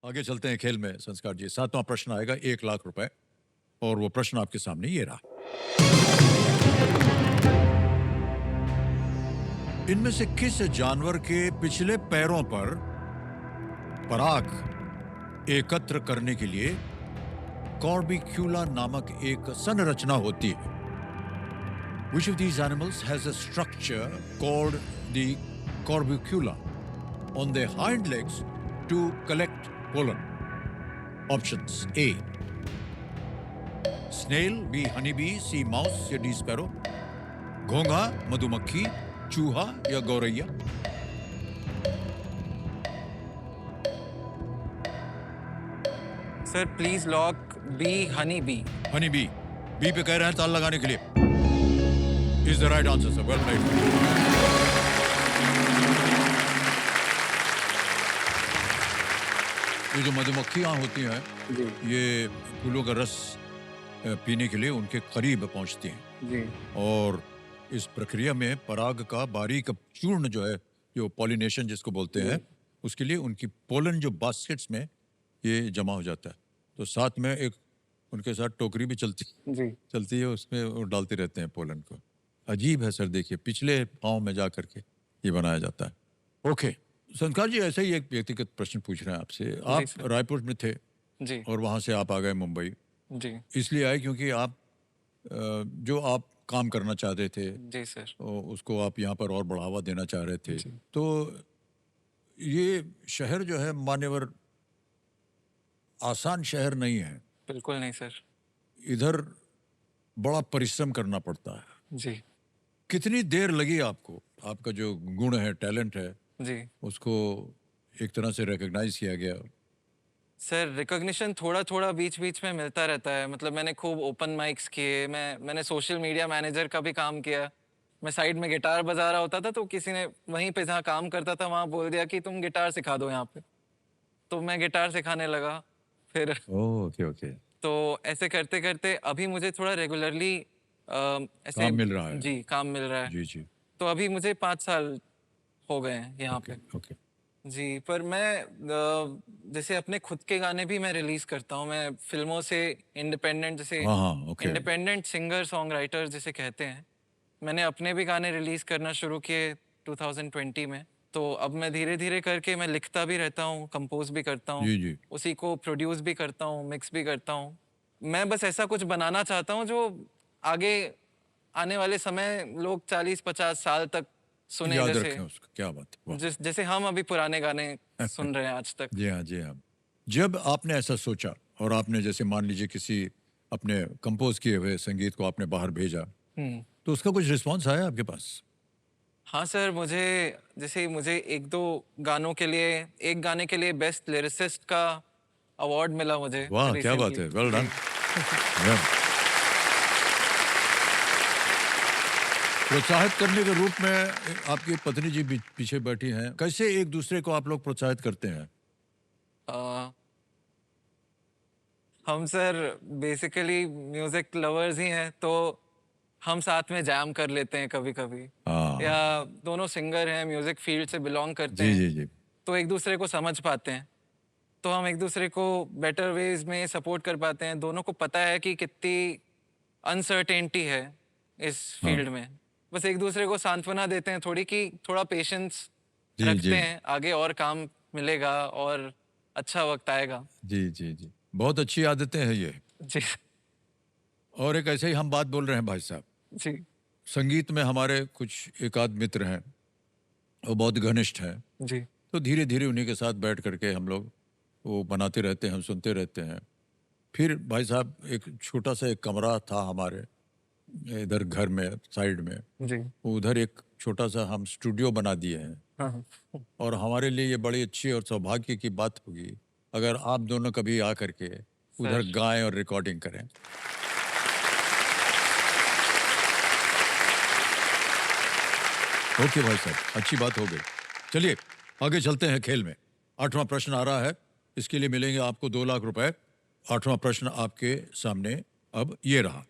आगे चलते हैं खेल में संस्कार जी। 7वां प्रश्न आएगा 1,00,000 रुपए और वो प्रश्न आपके सामने ये रहा। इनमें से किस जानवर के पिछले पैरों पर पराग एकत्र करने के लिए कॉर्बिक्यूला नामक एक संरचना होती है? Which of these animals has a structure called the corbicula on their hind legs to collect pollen? Options: A, snail, B, honeybee, C, mouse या D, sparrow, घोंघा, मधुमक्खी, चूहा या गौरैया? Sir please lock bee, honey bee. Honey bee. Bee पे कह रहे हैं ताल लगाने के लिए। Is the right answer sir, well played. ये जो मधुमक्खियां होती हैं ये फूलों का रस पीने के लिए उनके करीब पहुंचती हैं जी। और इस प्रक्रिया में पराग का बारीक चूर्ण जो है, जो पॉलिनेशन जिसको बोलते हैं, उसके लिए उनकी पोलन जो बास्केट्स में ये जमा हो जाता है। तो साथ में एक उनके साथ टोकरी भी चलती है, उसमें वो डालते रहते हैं पोलन को। अजीब है सर, देखिए पिछले पाँव में जा करके ये बनाया जाता है। ओके संस्कार जी, ऐसे ही एक व्यक्तिगत प्रश्न पूछ रहे हैं आपसे। आप रायपुर में थे जी। और वहाँ से आप आ गए मुंबई। जी। इसलिए आए क्योंकि आप जो आप काम करना चाहते थे जी सर, उसको आप यहाँ पर और बढ़ावा देना चाह रहे थे। तो ये शहर जो है मान्यवर आसान शहर नहीं है। बिल्कुल नहीं सर। इधर बड़ा परिश्रम करना पड़ता है। जी। कितनी देर लगी आपको, आपका जो गुण है, टैलेंट है, जी उसको एक तरह से रिकॉग्नाइज किया गया? सर रिकॉग्निशन थोड़ा थोड़ा बीच बीच में मिलता रहता है। मतलब मैंने खूब ओपन माइक्स किए, मैंने सोशल मीडिया मैनेजर का भी काम किया। मैं साइड में गिटार बजा रहा होता था तो किसी ने वहीं पे जहाँ काम करता था वहाँ बोल दिया कि तुम गिटार सिखा दो यहाँ पे, तो मैं गिटार सिखाने लगा। फिर ओके ओके। तो ऐसे करते करते अभी मुझे थोड़ा रेगुलरली ऐसे काम मिल रहा है। जी काम मिल रहा है। जी जी। तो अभी मुझे 5 साल हो गए हैं यहाँ पे। ओके। जी, पर मैं जैसे अपने खुद के गाने भी मैं रिलीज करता हूँ। मैं फिल्मों से इंडिपेंडेंट, जैसे हाँ okay. Independent singer song writer जिसे कहते हैं, मैंने अपने भी गाने रिलीज करना शुरू किए 2020 में। तो अब मैं धीरे धीरे करके मैं लिखता भी रहता हूँ, कंपोज भी करता हूँ, जी जी। उसी को प्रोड्यूस भी करता हूँ, मिक्स भी करता हूँ। मैं बस ऐसा कुछ बनाना चाहता हूँ जो आगे आने वाले समय लोग 40-50 साल तक सुने। याद जैसे रखें उसको। क्या बात है, वाह। जैसे हम अभी पुराने गाने सुन रहे हैं आज तक। जी हाँ जी हाँ। जब आपने ऐसा सोचा और आपने जैसे मान लीजिए किसी अपने कंपोज किए हुए संगीत को आपने बाहर भेजा, तो उसका कुछ रिस्पांस आया आपके पास? हाँ सर, मुझे एक दो गानों के लिए, एक गाने के लिए बेस्ट लिरिसिस्ट का अवार्ड मिला मुझे। वाह क्या बात है, वेल डन। प्रोत्साहित करने के रूप में आपकी पत्नी जी पीछे बैठी हैं। कैसे एक दूसरे को आप लोग प्रोत्साहित करते हैं? हम सर बेसिकली म्यूजिक लवर्स ही हैं, तो हम साथ में जैम कर लेते हैं कभी कभी। या दोनों सिंगर हैं, म्यूजिक फील्ड से बिलोंग करते हैं, जी जी। तो एक दूसरे को समझ पाते हैं, तो हम एक दूसरे को बेटर वेज में सपोर्ट कर पाते हैं। दोनों को पता है कि कितनी अनसर्टेनिटी है इस फील्ड में। बस एक दूसरे को सांत्वना देते हैं थोड़ी, कि थोड़ा पेशेंस रखते हैं, आगे और काम मिलेगा और अच्छा वक्त आएगा। जी जी जी, बहुत अच्छी आदतें हैं ये। जी और एक ऐसे ही हम बात बोल रहे हैं भाई साहब। जी। संगीत में हमारे कुछ एक आध मित्र हैं, वो बहुत घनिष्ठ हैं। जी। तो धीरे धीरे उन्हीं के साथ बैठ करके हम लोग वो बनाते रहते हैं, सुनते रहते हैं। फिर भाई साहब एक छोटा सा एक कमरा था हमारे इधर घर में साइड में, जी। उधर एक छोटा सा हम स्टूडियो बना दिए हैं। हाँ। और हमारे लिए ये बड़ी अच्छी और सौभाग्य की बात होगी अगर आप दोनों कभी आ करके उधर गाएं और रिकॉर्डिंग करें। ओके भाई साहब, अच्छी बात हो गई। चलिए आगे चलते हैं खेल में। 8वां प्रश्न आ रहा है, इसके लिए मिलेंगे आपको 2 लाख रुपए। 8वां प्रश्न आपके सामने अब ये रहा।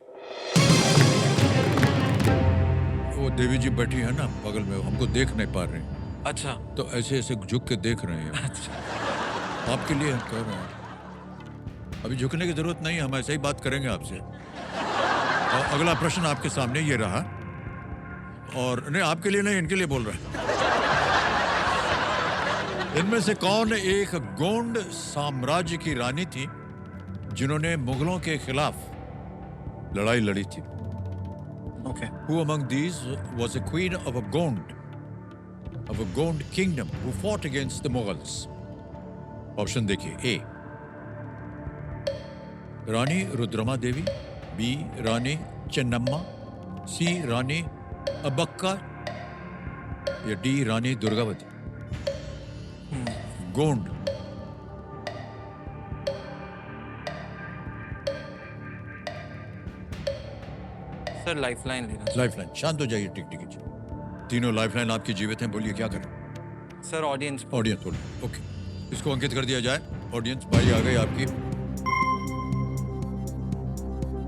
वो देवी जी बैठी है ना बगल में, हमको देख नहीं पा रहे हैं। अच्छा। तो ऐसे ऐसे झुक के देख रहे हैं। अच्छा। आपके लिए हम कह रहे हैं, अभी झुकने की जरूरत नहीं, हम ऐसे ही बात करेंगे आपसे। और अगला प्रश्न आपके सामने ये रहा, और नहीं आपके लिए नहीं, इनके लिए बोल रहा है। इनमें से कौन एक गोंड साम्राज्य की रानी थी जिन्होंने मुगलों के खिलाफ लड़ाई लड़ी थी? Okay. Who among these was a queen of a Gond kingdom who fought against the Mughals? Option देखिए, ए रानी रुद्रमा देवी, बी रानी चेन्नम्मा, सी रानी अबक्का, या D Rani Durgavati. Gond. Sir lifeline लेना। लाइफलाइन। शांत हो जाइए, टिक टिक कीजिए। तीनों लाइफलाइन आपकी जीवित हैं, बोलिए क्या करें? Sir audience. ऑडियंस बोलिए। ओके, इसको अंकित कर दिया जाए। ऑडियंस बारी आ गई आपकी,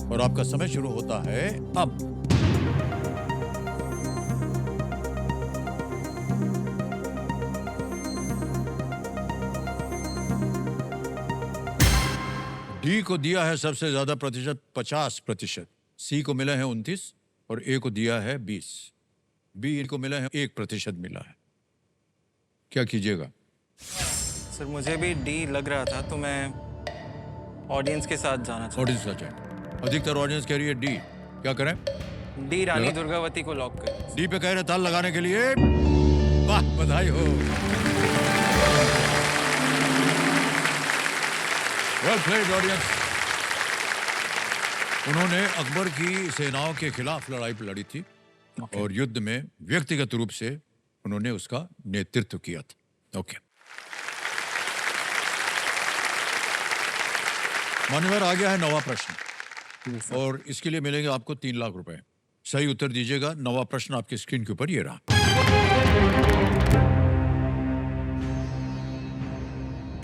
और आपका समय शुरू होता है अब। डी को दिया है सबसे ज्यादा प्रतिशत 50%, सी को मिला है 29 और ए को दिया है 20। बी को मिला है 1% मिला है। क्या कीजिएगा? सर मुझे भी डी लग रहा था, तो मैं ऑडियंस के साथ जाना चाहता ऑडियंस का चैट, अधिकतर ऑडियंस कह रही है डी। क्या करें? हूँ। डी रानी दुर्गावती को लॉक कर। डी पे कह रहे ताल लगाने के लिए। वाह, बधाई हो। Well played audience. उन्होंने अकबर की सेनाओं के खिलाफ लड़ाई लड़ी थी, और युद्ध में व्यक्तिगत रूप से उन्होंने उसका नेतृत्व किया था। ओके, मान्यवर, आ गया है नवा प्रश्न, और इसके लिए मिलेंगे आपको 3 लाख रुपए। सही उत्तर दीजिएगा। नवा प्रश्न आपकी स्क्रीन के ऊपर ये रहा।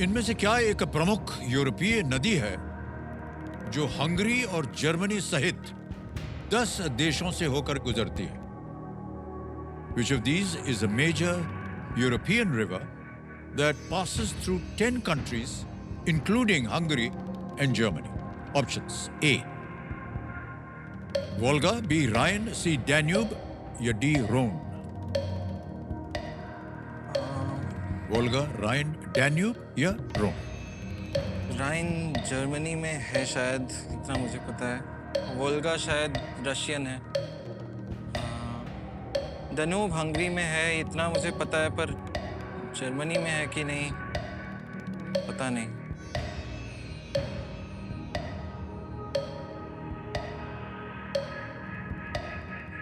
इनमें से क्या एक प्रमुख यूरोपीय नदी है जो हंगरी और जर्मनी सहित 10 देशों से होकर गुजरती है? Which of these is a major European river that passes through 10 countries, including Hungary and Germany? Options: A. Volga, B. Rhine, C. Danube, या D. Rhone? वोल्गा, राइन, डैन्यूब या रोन? राइन जर्मनी में है शायद, इतना मुझे पता है। वोल्गा शायद रशियन है। दनूब हंगरी में है, इतना मुझे पता है, पर जर्मनी में है कि नहीं पता नहीं।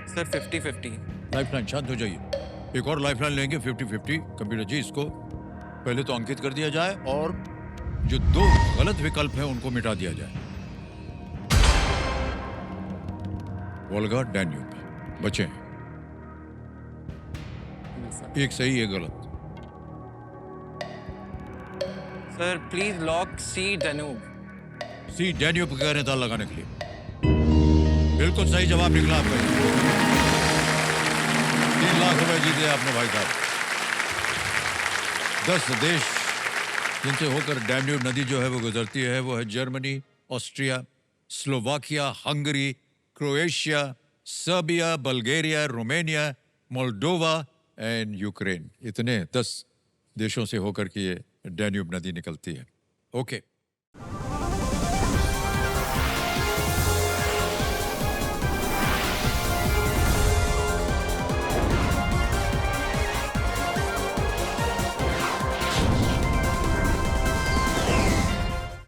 सर 50-50। लाइफलाइन। शांत हो जाइए, एक और लाइफलाइन लेंगे 50-50। कंप्यूटर जी, इसको पहले तो अंकित कर दिया जाए, और जो 2 गलत विकल्प हैं उनको मिटा दिया जाए। वोल्गा, डैन्यूब बचे हैं। एक सही, एक गलत। Sir please lock C Danube. C Danube कह रहे हैं ताल लगाने के लिए। बिल्कुल सही जवाब निकला आपका। 3 लाख रुपए जीते आपने भाई साहब। 10 देश जिनसे होकर डैन्यूब नदी जो है वो गुजरती है, वो है Germany, Austria, Slovakia, Hungary, Croatia, Serbia, Bulgaria, Romania, Moldova and Ukraine. इतने 10 देशों से होकर के ये डैन्यूब नदी निकलती है। ओके।